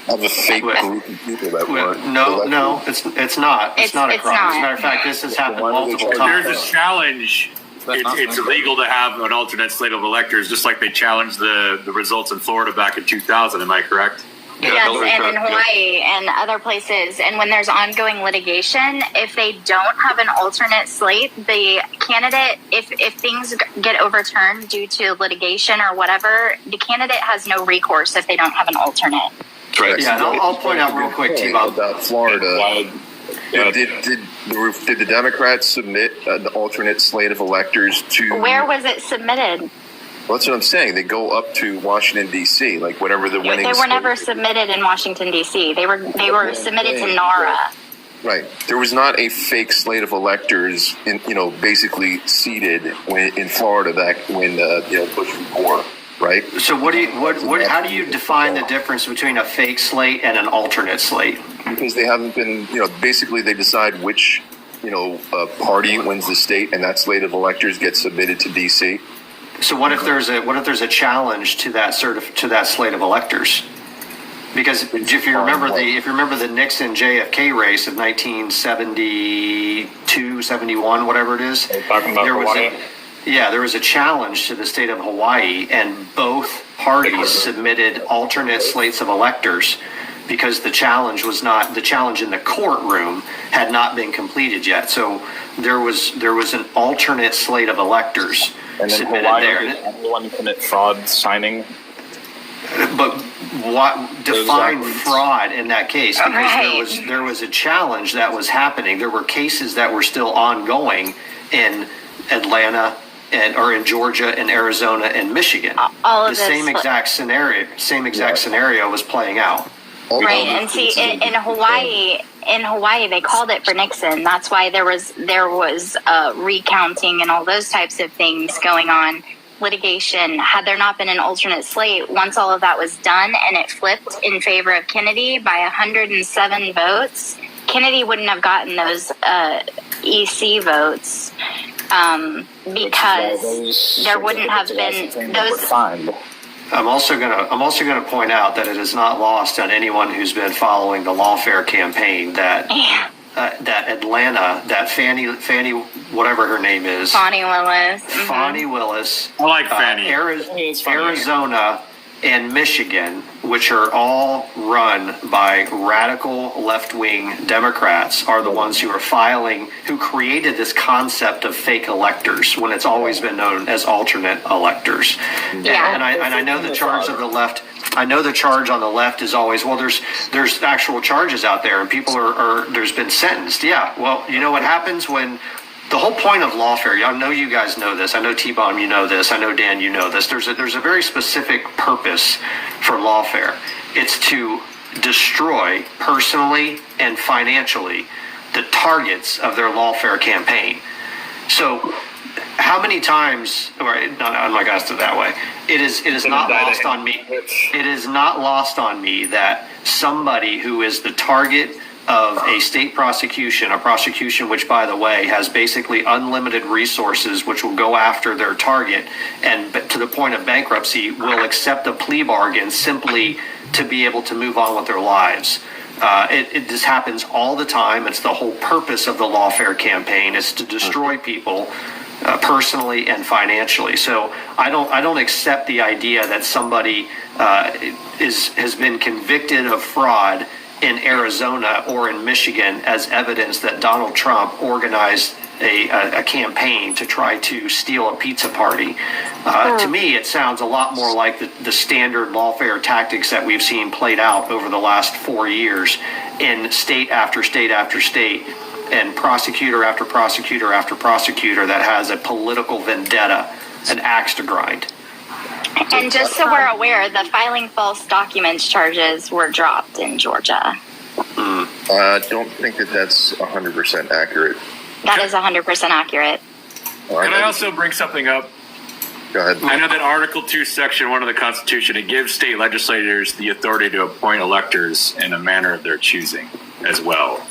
have a fake group of people that weren't. No, it's not. It's not a crime. Not. As a matter of fact, this has happened multiple times. There's a challenge. It's illegal to have an alternate slate of electors, just like they challenged the results in Florida back in 2000. Am I correct? Yes, and in Hawaii and other places. And when there's ongoing litigation, if they don't have an alternate slate, the candidate, if things get overturned due to litigation or whatever, the candidate has no recourse if they don't have an alternate. Right. Yeah, and I'll point out real quick, T-Bob. About Florida. Did the Democrats submit an alternate slate of electors to? Where was it submitted? Well, that's what I'm saying. They go up to Washington D.C. like whatever the winning. They were never submitted in Washington D.C. They were submitted to NARA. Right. There was not a fake slate of electors, basically seated in Florida back when Bush v. Gore. Right. So how do you define the difference between a fake slate and an alternate slate? Because they haven't been, basically they decide which, party wins the state, and that slate of electors gets submitted to D.C. So what if there's a challenge to that slate of electors? Because if you remember the Nixon JFK race of 1972, 71, whatever it is, there was a challenge to the state of Hawaii, and both parties submitted alternate slates of electors because the challenge in the courtroom had not been completed yet. So there was an alternate slate of electors submitted there. And anyone commit fraud signing? But what define fraud in that case? Because there was a challenge that was happening. There were cases that were still ongoing in Atlanta or in Georgia and Arizona and Michigan. The same exact scenario was playing out. Right, and see, in Hawaii, they called it for Nixon. That's why there was recounting and all those types of things going on. Litigation. Had there not been an alternate slate, once all of that was done and it flipped in favor of Kennedy by 107 votes, Kennedy wouldn't have gotten those EC votes because there wouldn't have been those. I'm also gonna point out that it is not lost on anyone who's been following the lawfare campaign that Atlanta, that Fannie, whatever her name is, Fani Willis. Fani Willis. I like Fannie. Arizona and Michigan, which are all run by radical left-wing Democrats, are the ones who created this concept of fake electors when it's always been known as alternate electors. Yeah. And I know the charge of the left. I know the charge on the left is always, well, there's actual charges out there and people are there's been sentenced. Yeah. Well, you know what happens when the whole point of lawfare, I know you guys know this. I know T-Bomb, you know this. I know Dan, you know this. There's a very specific purpose for lawfare. It's to destroy personally and financially the targets of their lawfare campaign. So how many times, I'm not going to ask it that way. It is not lost on me. It is not lost on me that somebody who is the target of a state prosecution, a prosecution which, by the way, has basically unlimited resources, which will go after their target, and to the point of bankruptcy, will accept a plea bargain simply to be able to move on with their lives. This happens all the time. It's the whole purpose of the lawfare campaign is to destroy people personally and financially. So I don't accept the idea that somebody has been convicted of fraud in Arizona or in Michigan as evidence that Donald Trump organized a campaign to try to steal a pizza party. To me, it sounds a lot more like the standard lawfare tactics that we've seen played out over the last 4 years in state after state after state, and prosecutor after prosecutor after prosecutor that has a political vendetta, an axe to grind. And just so we're aware, the filing false documents charges were dropped in Georgia. I don't think that's 100% accurate. That is 100% accurate. Can I also bring something up? Go ahead. I know that Article 2, Section 1 of the Constitution, it gives state legislators the authority to appoint electors in a manner of their choosing as well.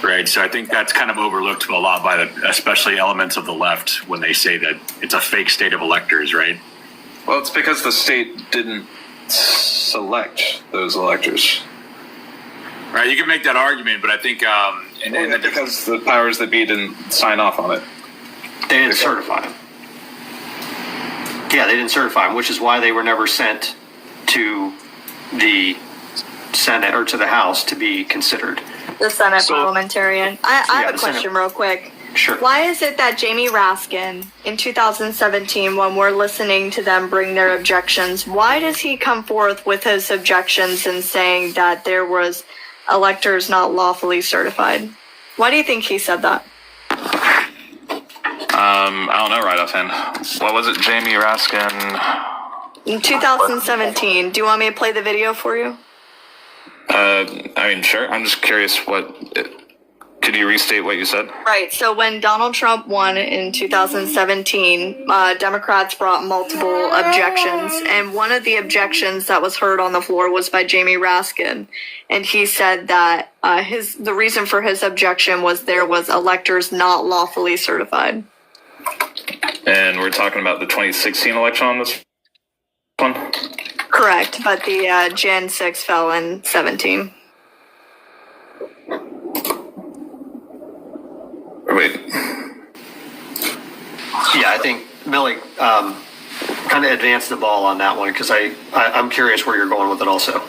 Right, so I think that's kind of overlooked a lot by especially elements of the left when they say that it's a fake state of electors, right? Well, it's because the state didn't select those electors. Right, you can make that argument, but I think because the powers that be didn't sign off on it. They didn't certify them. Yeah, they didn't certify them, which is why they were never sent to the Senate or to the House to be considered. The Senate parliamentarian. I have a question Senate. real quick. Sure. Why is it that Jamie Raskin in 2017, when we're listening to them bring their objections, why does he come forth with his objections and saying that there was electors not lawfully certified? Why do you think he said that? I don't know right offhand. What was it, Jamie Raskin? In 2017, do you want me to play the video for you? Sure. I'm just curious could you restate what you said? Right. So when Donald Trump won in 2017, Democrats brought multiple objections. And one of the objections that was heard on the floor was by Jamie Raskin. And he said that the reason for his objection was there was electors not lawfully certified. And we're talking about the 2016 election on this one? Correct. But the Jan 6 fell in 17. Wait. Yeah, I think Millie kind of advanced the ball on that one because I'm curious where you're going with it also.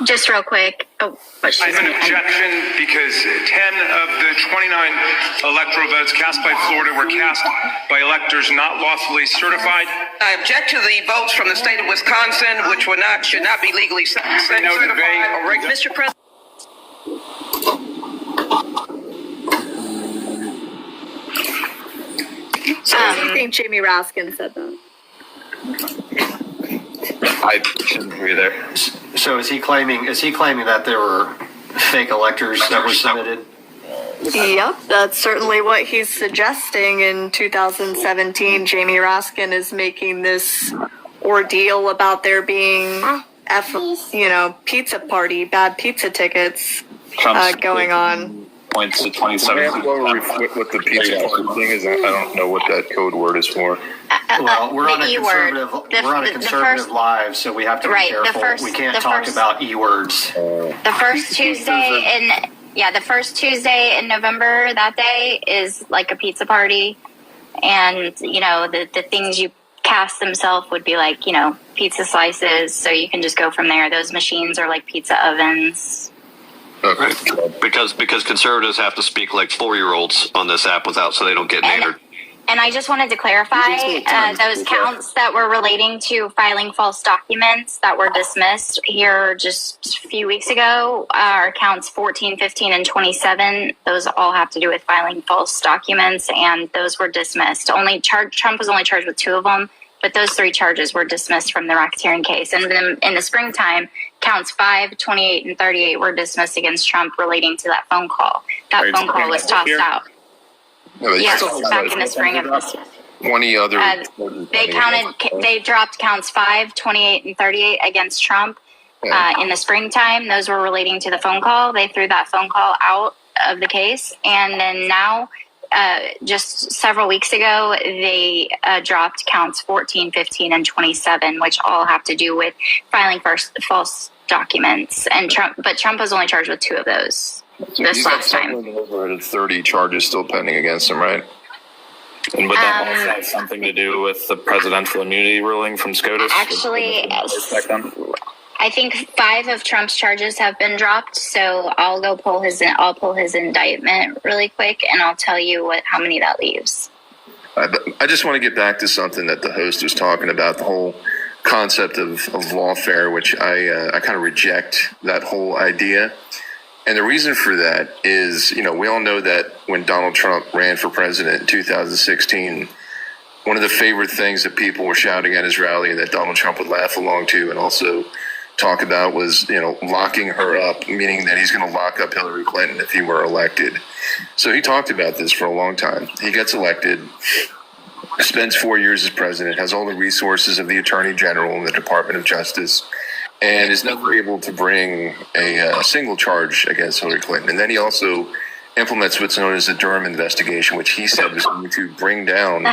Just real quick. I have an objection because 10 of the 29 electoral votes cast by Florida were cast by electors not lawfully certified. I object to the votes from the state of Wisconsin, which should not be legally certified. Mr. President. So I think Jamie Raskin said that. I shouldn't agree there. So is he claiming that there were fake electors that were submitted? Yep, that's certainly what he's suggesting. In 2017, Jamie Raskin is making this ordeal about there being pizza party, bad pizza tickets going on. Points to 27. What the pizza thing is, I don't know what that code word is for. Well, we're on a conservative live, so we have to be careful. We can't talk about e-words. The first Tuesday in November, that day is like a pizza party, and the things you cast themselves would be like pizza slices, so you can just go from there. Those machines are like pizza ovens. Okay. Because conservatives have to speak like 4-year-olds on this app so they don't get nadered. And I just wanted to clarify those counts that were relating to filing false documents that were dismissed here just a few weeks ago are counts 14, 15, and 27. Those all have to do with filing false documents, and those were dismissed. Trump was only charged with 2 of them, but those 3 charges were dismissed from the racketeering case. And then in the springtime, counts 5, 28, and 38 were dismissed against Trump relating to that phone call. That phone call was tossed out. No, Yes, back in the spring of this year. 20 other. They dropped counts 5, 28, and 38 against Trump in the springtime. Those were relating to the phone call. They threw that phone call out of the case. And then now, just several weeks ago, they dropped counts 14, 15, and 27, which all have to do with filing false documents. And Trump was only charged with 2 of those this last time. Over 30 charges still pending against him, right? And would that also have something to do with the presidential immunity ruling from SCOTUS? Actually, I think 5 of Trump's charges have been dropped. So I'll pull his indictment really quick, and I'll tell you how many that leaves. I just want to get back to something that the host was talking about, the whole concept of lawfare, which I kind of reject that whole idea. And the reason for that is, we all know that when Donald Trump ran for president in 2016, one of the favorite things that people were shouting at his rally and that Donald Trump would laugh along to and also talk about was, locking her up, meaning that he's going to lock up Hillary Clinton if he were elected. So he talked about this for a long time. He gets elected, spends 4 years as president, has all the resources of the Attorney General and the Department of Justice, and is never able to bring a single charge against Hillary Clinton. And then he also implements what's known as the Durham investigation, which he said was going to bring down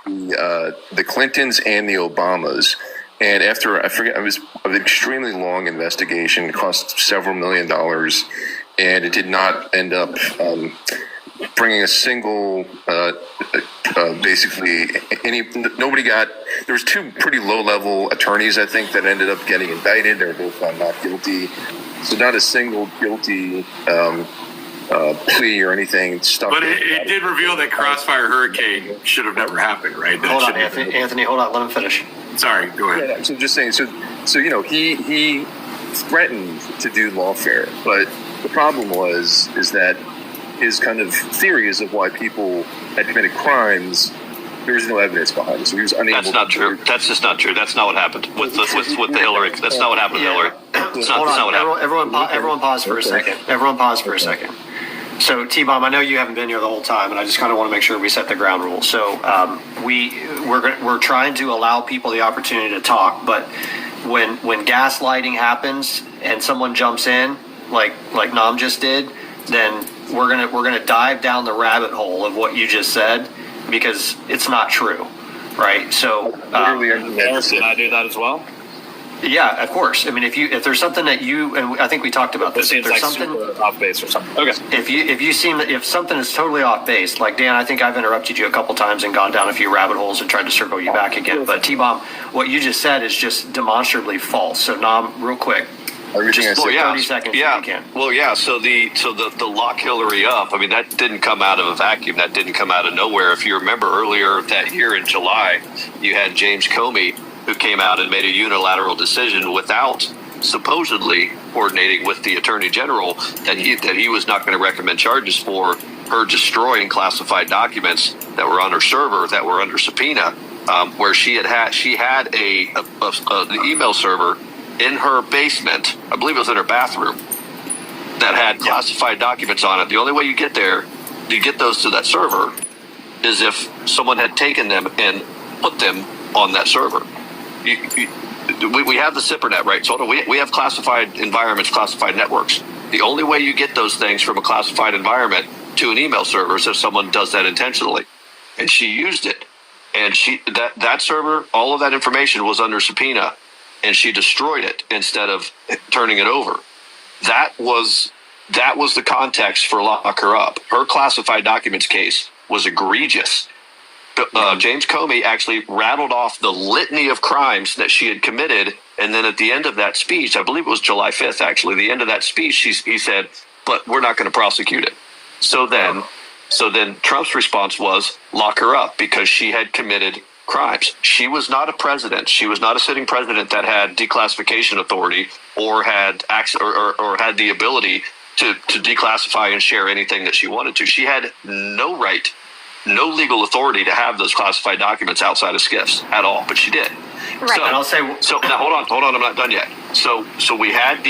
the Clintons and the Obamas. And after, it was an extremely long investigation, it cost several $1 million, and it did not end up bringing a single, nobody got, there was 2 pretty low-level attorneys, I think, that ended up getting indicted. They were both found not guilty. So not a single guilty plea or anything stuck. But it did reveal that Crossfire Hurricane should have never happened, right? Hold on, Anthony, hold on, let him finish. Sorry, go ahead. Yeah, so just saying, he threatened to do lawfare, but the problem is that his kind of theories of why people had committed crimes, there was no evidence behind it, so he was unable. That's not true. That's just not true. That's not what happened with the Hillary. That's not what happened with Hillary. Hold on, everyone pause for a second. Everyone pause for a second. So, T-Bomb, I know you haven't been here the whole time, and I just kind of want to make sure we set the ground rules. So, we're trying to allow people the opportunity to talk, but when gaslighting happens and someone jumps in, like Nam just did, then we're gonna dive down the rabbit hole of what you just said because it's not true, right? So, can I do that as well? Yeah, of course. I mean, if there's something that and I think we talked about this. Seems if there's like something super off base or something. Okay. If something is totally off base, like Dan, I think I've interrupted you a couple times and gone down a few rabbit holes and tried to circle you back again. But T-Bomb, what you just said is just demonstrably false. So Nam, real quick. Just 30 seconds if you can. Well, yeah. So the lock Hillary up. I mean, that didn't come out of a vacuum. That didn't come out of nowhere. If you remember earlier that year in July, you had James Comey, who came out and made a unilateral decision without supposedly coordinating with the Attorney General that he was not going to recommend charges for her destroying classified documents that were on her server that were under subpoena, where she had the email server in her basement. I believe it was in her bathroom that had classified documents on it. The only way you get those to that server is if someone had taken them and put them on that server. We have the ZipperNet, right? So we have classified environments, classified networks. The only way you get those things from a classified environment to an email server is if someone does that intentionally. And she used it. And that server, all of that information was under subpoena, and she destroyed it instead of turning it over. That was the context for lock her up. Her classified documents case was egregious. James Comey actually rattled off the litany of crimes that she had committed, and then at the end of that speech, I believe it was July 5th, actually, the end of that speech, he said, but we're not going to prosecute it. So then Trump's response was lock her up because she had committed crimes. She was not a president. She was not a sitting president that had declassification authority or had access or had the ability to declassify and share anything that she wanted to. She had no right no legal authority to have those classified documents outside of SCIFs at all, but she did. Right. And I'll say, So now hold on, I'm not done yet. So we had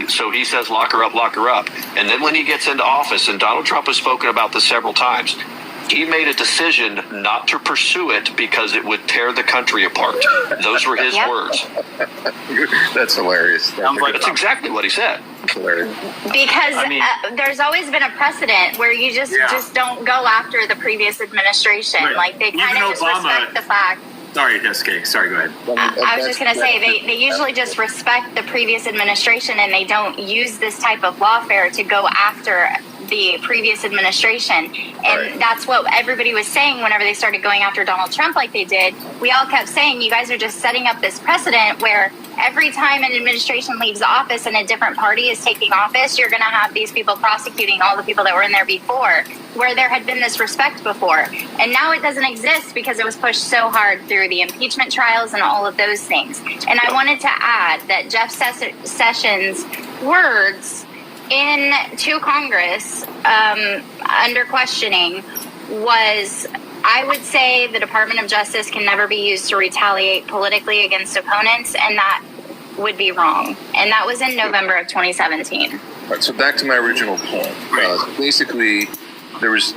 so he says lock her up, and then when he gets into office, and Donald Trump has spoken about this several times, he made a decision not to pursue it because it would tear the country apart. Those were his words. That's hilarious. That's exactly what he said. That's hilarious. Because there's always been a precedent where you just don't go after the previous administration. Right. Like they kind of just respect the fact. Sorry, Jessica. Sorry, go ahead. I was just going to say, they usually just respect the previous administration and they don't use this type of lawfare to go after the previous administration. And that's what everybody was saying whenever they started going after Donald Trump like they did. We all kept saying, you guys are just setting up this precedent where every time an administration leaves office and a different party is taking office, you're going to have these people prosecuting all the people that were in there before, where there had been this respect before. And now it doesn't exist because it was pushed so hard through the impeachment trials and all of those things. And I wanted to add that Jeff Sessions' words to Congress under questioning was, I would say the Department of Justice can never be used to retaliate politically against opponents, and that would be wrong. And that was in November of 2017. All right, so back to my original point. Basically, there was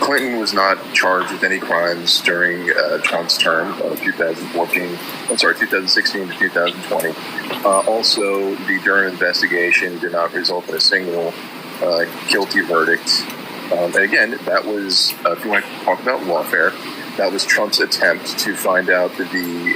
Clinton was not charged with any crimes during Trump's term, 2016 to 2020. Also, the Durham investigation did not result in a single guilty verdict. And again, that was, if you want to talk about lawfare, that was Trump's attempt to find out the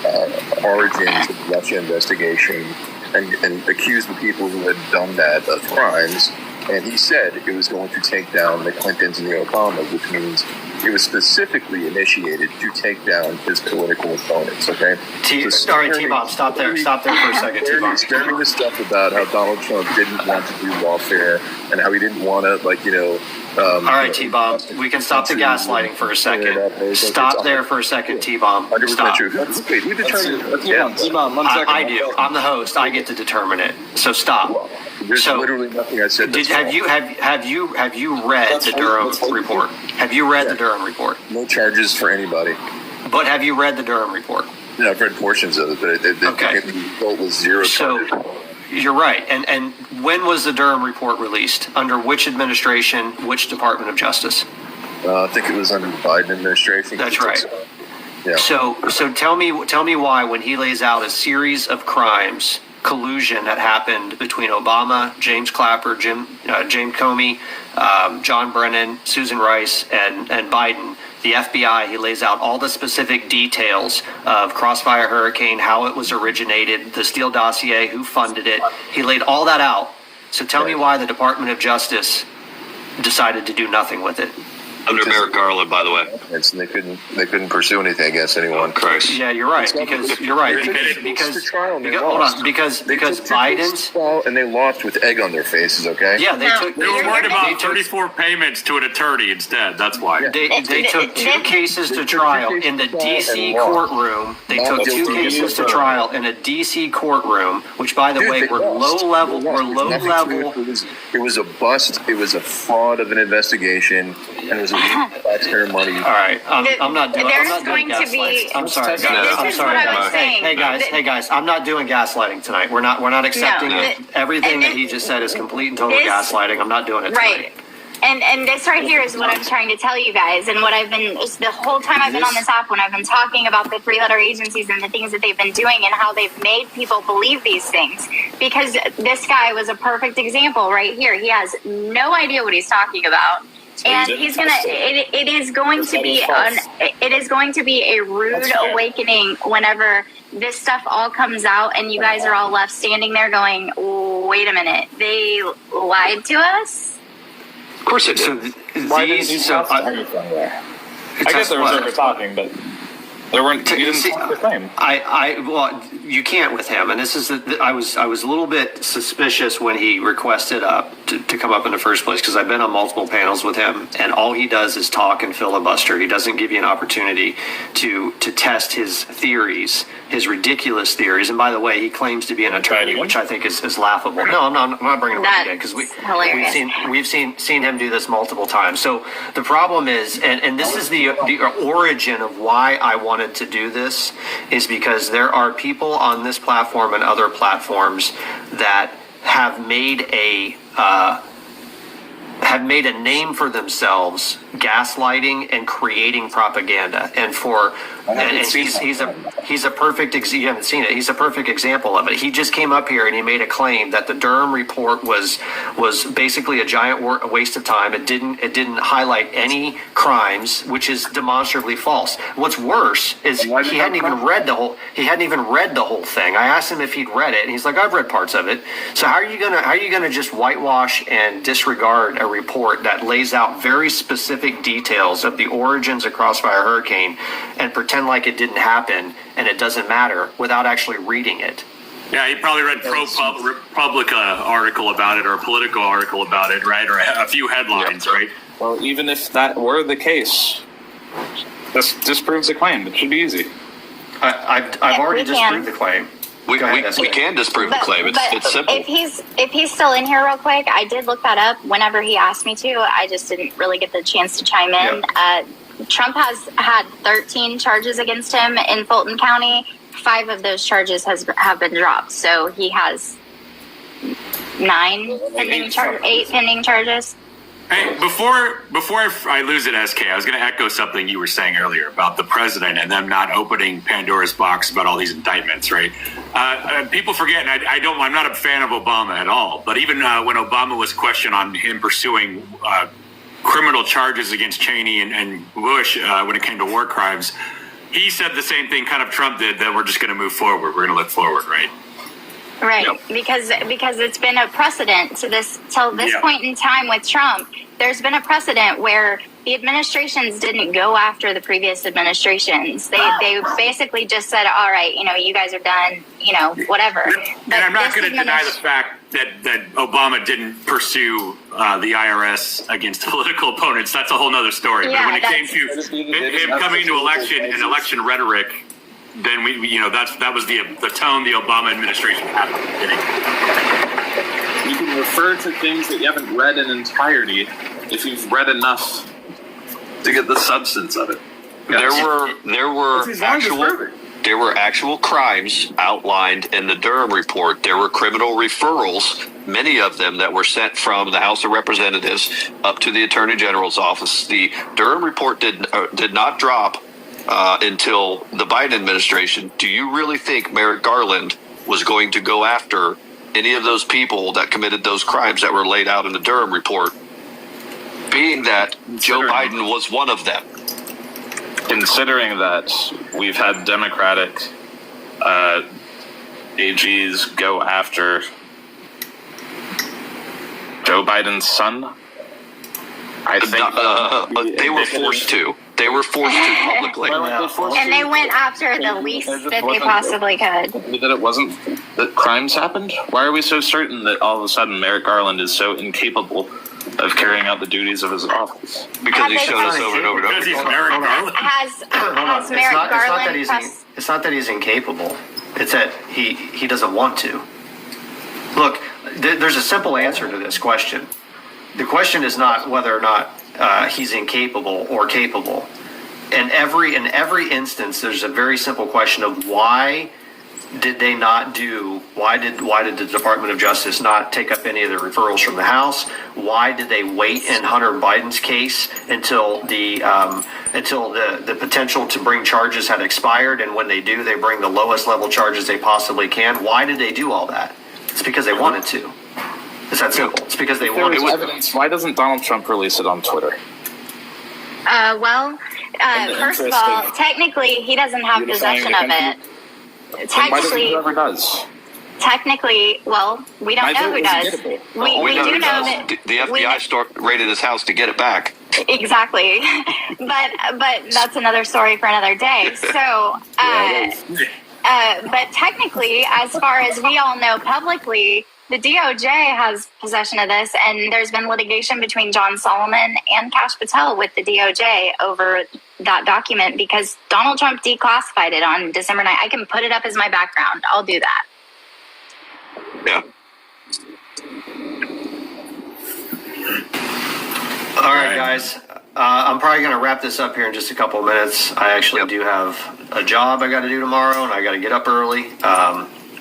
origins of the Russia investigation and accuse the people who had done that of crimes. And he said it was going to take down the Clintons and the Obamas, which means it was specifically initiated to take down his political opponents. Okay. Sorry, T-Bob, stop there for a second. T-Bob, sparing the stuff about how Donald Trump didn't want to do lawfare and how he didn't want to, all right, T-Bob, we can stop the gaslighting for a second. Stop there for a second, T-Bob. Stop. Wait, who determines? T-Bob, 1 second. I do. I'm the host. I get to determine it. So stop. There's literally nothing I said. Have you read the Durham report? Have you read the Durham report? No charges for anybody. But have you read the Durham report? Yeah, I've read portions of it, but the result was zero charges. You're right. And when was the Durham report released? Under which administration? Which Department of Justice? I think it was under the Biden administration. That's right. Yeah. So tell me why, when he lays out a series of crimes, collusion that happened between Obama, James Clapper, James Comey, John Brennan, Susan Rice, and Biden, the FBI, he lays out all the specific details of Crossfire Hurricane, how it was originated, the Steele dossier, who funded it. He laid all that out. So tell me why the Department of Justice decided to do nothing with it. Under Merrick Garland, by the way. And they couldn't pursue anything against anyone. Christ. Yeah, you're right. Because Biden's and they lost with egg on their faces. Okay. Yeah, they were worried about 34 payments to an attorney instead. That's why they took 2 cases to trial in the D.C. courtroom. They took 2 cases to trial in a D.C. courtroom, which, by the way, were low level. It was a bust. It was a fraud of an investigation, and it was taxpayer money. All right, I'm not doing gaslighting. I'm sorry, guys. Hey guys, I'm not doing gaslighting tonight. We're not accepting everything that he just said is complete and total gaslighting. I'm not doing it tonight. Right. And this right here is what I'm trying to tell you guys, and what I've been the whole time I've been on this app, when I've been talking about the 3-letter agencies and the things that they've been doing and how they've made people believe these things. Because this guy was a perfect example right here. He has no idea what he's talking about. And he's gonna. It is going to be a rude awakening whenever this stuff all comes out, and you guys are all left standing there going, "Wait a minute, they lied to us." Of course it did. I guess they were talking, but There weren't. You didn't talk the claim. Well, you can't with him, and this is. I was a little bit suspicious when he requested to come up in the first place, because I've been on multiple panels with him, and all he does is talk and filibuster. He doesn't give you an opportunity to test his theories, his ridiculous theories. And by the way, he claims to be an attorney, which I think is laughable. No, I'm not bringing it up again, because we've seen him do this multiple times. So the problem is, and this is the origin of why I wanted to do this, is because there are people on this platform and other platforms that have made a name for themselves gaslighting and creating propaganda. And he's a perfect you haven't seen it. He's a perfect example of it. He just came up here and he made a claim that the Durham report was basically a giant waste of time. It didn't highlight any crimes, which is demonstrably false. What's worse is he hadn't even read the whole thing. I asked him if he'd read it, and he's like, I've read parts of it. So how are you gonna just whitewash and disregard a report that lays out very specific details of the origins of Crossfire Hurricane and pretend like it didn't happen and it doesn't matter without actually reading it? Yeah, he probably read ProPublica article about it, or a Politico article about it, right? Or a few headlines, right? Well, even if that were the case, this disproves the claim. It should be easy. I've already disproved the claim. We can disprove the claim. It's simple. If he's still in here real quick, I did look that up whenever he asked me to. I just didn't really get the chance to chime in. Yep. Trump has had 13 charges against him in Fulton County. 5 of those charges have been dropped. So he has 8 pending charges. Hey, before I lose it, SK, I was going to echo something you were saying earlier about the president and them not opening Pandora's box about all these indictments, right? People forget, and I'm not a fan of Obama at all, but even when Obama was questioned on him pursuing criminal charges against Cheney and Bush when it came to war crimes, he said the same thing kind of Trump did, that we're just going to move forward. We're going to look forward, right? Right, yep. because it's been a precedent to this point in time with Trump. There's been a precedent where the administrations didn't go after the previous administrations. They basically just said, "All right, you guys are done, whatever." And I'm not going to deny the fact that Obama didn't pursue the IRS against political opponents. That's a whole other story. Yeah, but when it came to him coming into election and election rhetoric, then that was the tone the Obama administration had at the beginning. You can refer to things that you haven't read in entirety if you've read enough to get the substance of it. There were actual crimes outlined in the Durham report. There were criminal referrals, many of them that were sent from the House of Representatives up to the Attorney General's office. The Durham report did not drop until the Biden administration. Do you really think Merrick Garland was going to go after any of those people that committed those crimes that were laid out in the Durham report, being that Joe Biden was one of them? Considering that we've had Democratic AGs go after Joe Biden's son, I think they were forced to. They were forced to publicly. And they went after the least that they possibly could. That it wasn't that crimes happened? Why are we so certain that all of a sudden Merrick Garland is so incapable of carrying out the duties of his office? Because he showed us over and over and over. Because he's Merrick Garland. Has Merrick Garland... It's not that he's incapable. It's that he doesn't want to. Look, there's a simple answer to this question. The question is not whether or not he's incapable or capable. In every instance, there's a very simple question of why did they not do? Why did the Department of Justice not take up any of the referrals from the House? Why did they wait in Hunter Biden's case until the potential to bring charges had expired? And when they do, they bring the lowest level charges they possibly can. Why did they do all that? It's because they wanted to. It's that simple. It's because they wanted evidence. Why doesn't Donald Trump release it on Twitter? First of all, technically, he doesn't have possession of it. Technically, whoever does. technically, well, we don't know who does. We do know that the FBI raided his house to get it back. Exactly, but that's another story for another day. So, but technically, as far as we all know publicly, the DOJ has possession of this, and there's been litigation between John Solomon and Kash Patel with the DOJ over that document because Donald Trump declassified it on December 9th. I can put it up as my background. I'll do that. Yeah. All right, guys. I'm probably going to wrap this up here in just a couple of minutes. I actually do have a job I got to do tomorrow, and I got to get up early.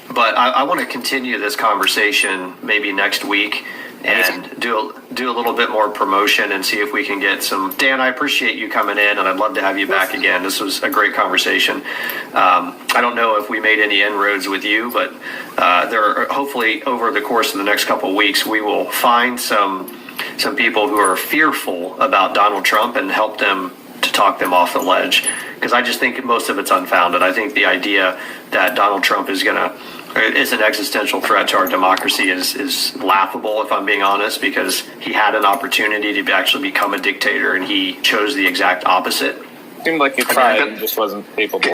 But I want to continue this conversation maybe next week and do a little bit more promotion and see if we can get some. Dan, I appreciate you coming in, and I'd love to have you back again. This was a great conversation. I don't know if we made any inroads with you, but hopefully over the course of the next couple of weeks, we will find some people who are fearful about Donald Trump and help them to talk them off the ledge. Because I just think most of it's unfounded. I think the idea that Donald Trump is an existential threat to our democracy is laughable, if I'm being honest, because he had an opportunity to actually become a dictator and he chose the exact opposite. Seemed like he tried and just wasn't capable.